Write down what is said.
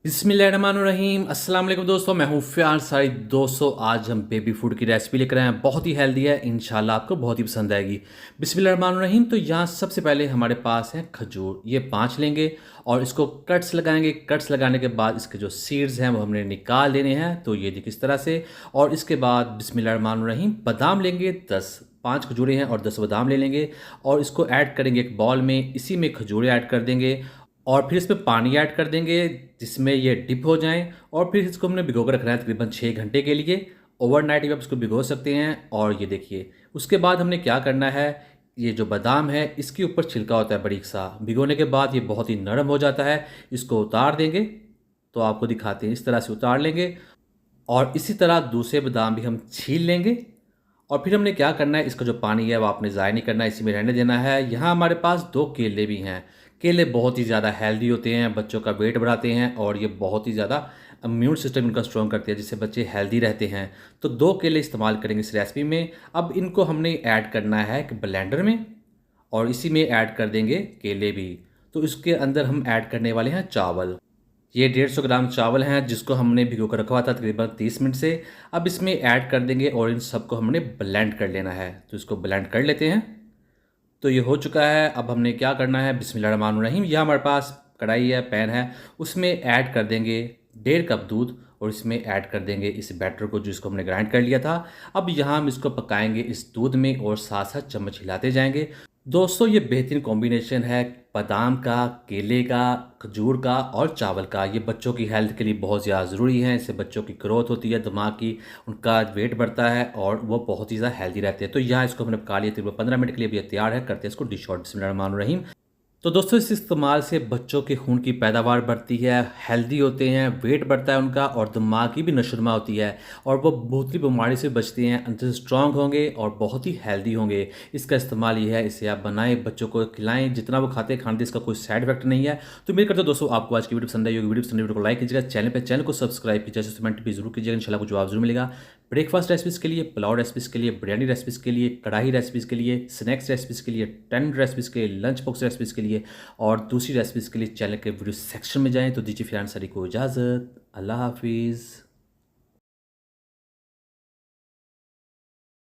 बिस्मिल्लाहिर्रहमानिर्रहीम। अस्सलाम वालेकुम दोस्तों, मैं हूँ फ़याज़ सारी। दोस्तों आज हम बेबी फूड की रेसिपी लेकर आए हैं, बहुत ही हेल्दी है, इंशाल्लाह आपको बहुत ही पसंद आएगी। बिस्मिल्लाहिर्रहमानिर्रहीम। तो यहाँ सबसे पहले हमारे पास है खजूर, ये 5 लेंगे और इसको कट्स लगाएंगे। कट्स लगाने के बाद इसके जो सीड्स हैं वो हमने निकाल लेने हैं, तो ये देखिए इस तरह से। और इसके बाद बिस्मिल्लाहिर्रहमानिर्रहीम बादाम लेंगे 10, 5 खजूरें हैं और 10 बादाम ले लेंगे और इसको ऐड करेंगे एक बॉल में। इसी में खजूरें ऐड कर देंगे और फिर इसमें पानी ऐड कर देंगे जिसमें ये डिप हो जाएं। और फिर इसको हमने भिगो कर रखना है तकरीबन 6 घंटे के लिए। ओवरनाइट भी आप इसको भिगो सकते हैं। और ये देखिए उसके बाद हमने क्या करना है, ये जो बादाम है इसके ऊपर छिलका होता है बारीक सा, भिगोने के बाद ये बहुत ही नरम हो जाता है। इसको उतार देंगे, तो आपको दिखाते हैं, इस तरह से उतार लेंगे। और इसी तरह दूसरे बादाम भी हम छील लेंगे। और फिर हमने क्या करना है, इसका जो पानी है वो आपने ज़ाया नहीं करना है, इसी में रहने देना है। यहाँ हमारे पास 2 केले भी हैं। केले बहुत ही ज़्यादा हेल्दी होते हैं, बच्चों का वेट बढ़ाते हैं और ये बहुत ही ज़्यादा इम्यून सिस्टम इनका स्ट्रॉन्ग करते हैं, जिससे बच्चे हेल्दी रहते हैं। तो 2 केले इस्तेमाल करेंगे इस रेसिपी में। अब इनको हमने ऐड करना है एक ब्लेंडर में और इसी में ऐड कर देंगे केले भी। तो इसके अंदर हम ऐड करने वाले हैं चावल। ये 150 ग्राम चावल हैं जिसको हमने भिगो कर रखा हुआ था तकरीबन 30 मिनट से। अब इसमें ऐड कर देंगे और इन सबको हमने ब्लेंड कर लेना है, तो इसको ब्लेंड कर लेते हैं। तो ये हो चुका है। अब हमने क्या करना है, बिस्मिल्लाहिर्रहमानिर्रहीम, यह हमारे पास कढ़ाई है, पैन है, उसमें ऐड कर देंगे 1.5 कप दूध और इसमें ऐड कर देंगे इस बैटर को जिसको हमने ग्राइंड कर लिया था। अब यहाँ हम इसको पकाएंगे इस दूध में और साथ साथ चम्मच हिलाते जाएंगे। दोस्तों ये बेहतरीन कॉम्बिनेशन है बादाम का, केले का, खजूर का और चावल का। ये बच्चों की हेल्थ के लिए बहुत ज़्यादा ज़रूरी है। इससे बच्चों की ग्रोथ होती है, दिमाग की, उनका वेट बढ़ता है और वो बहुत ही ज़्यादा हेल्दी रहते हैं। तो यहाँ इसको हमने पका लिया तकरीबन 15 मिनट के लिए, भी तैयार है। करते हैं इसको डिश आउट। बिस्मिल्लाहिर्रहमानिर्रहीम। तो दोस्तों इस इस्तेमाल से बच्चों के खून की पैदावार बढ़ती है, हेल्दी होते हैं, वेट बढ़ता है उनका और दिमाग की भी नशोनुमा होती है और वो बहुत सी बीमारी से बचते हैं, अंदर से स्ट्रॉन्ग होंगे और बहुत ही हेल्दी होंगे। इसका इस्तेमाल ये है, इसे आप बनाएं, बच्चों को खिलाएं, जितना वो खाते हैं खाने इसका कोई साइड इफेक्ट नहीं है। तो उम्मीद करते हो दोस्तों आपको आज की वीडियो पसंद आई होगी। वीडियो पसंद वीडियो को लाइक कीजिएगा, चैनल को सब्सक्राइब कीजिएगा, कमेंट भी जरूर कीजिएगा, इंशाल्लाह को जवाब जरूर मिलेगा। ब्रेकफास्ट रेसिपीज़ के लिए, पुलाव रेसिपीज़ के लिए, बिरयानी रेसिपीज़ के लिए, कढ़ाई रेसिपीज़ के लिए, स्नैक्स रेसिपीज़ के लिए, टेन रेसिपीज़ के लिए, लंच बॉक्स रेसिपीज़ के लिए और दूसरी रेसिपीज़ के लिए चैनल के वीडियो सेक्शन में जाएं। तो दीजिए फिर अंसारी को इजाज़त। अल्लाह हाफिज़।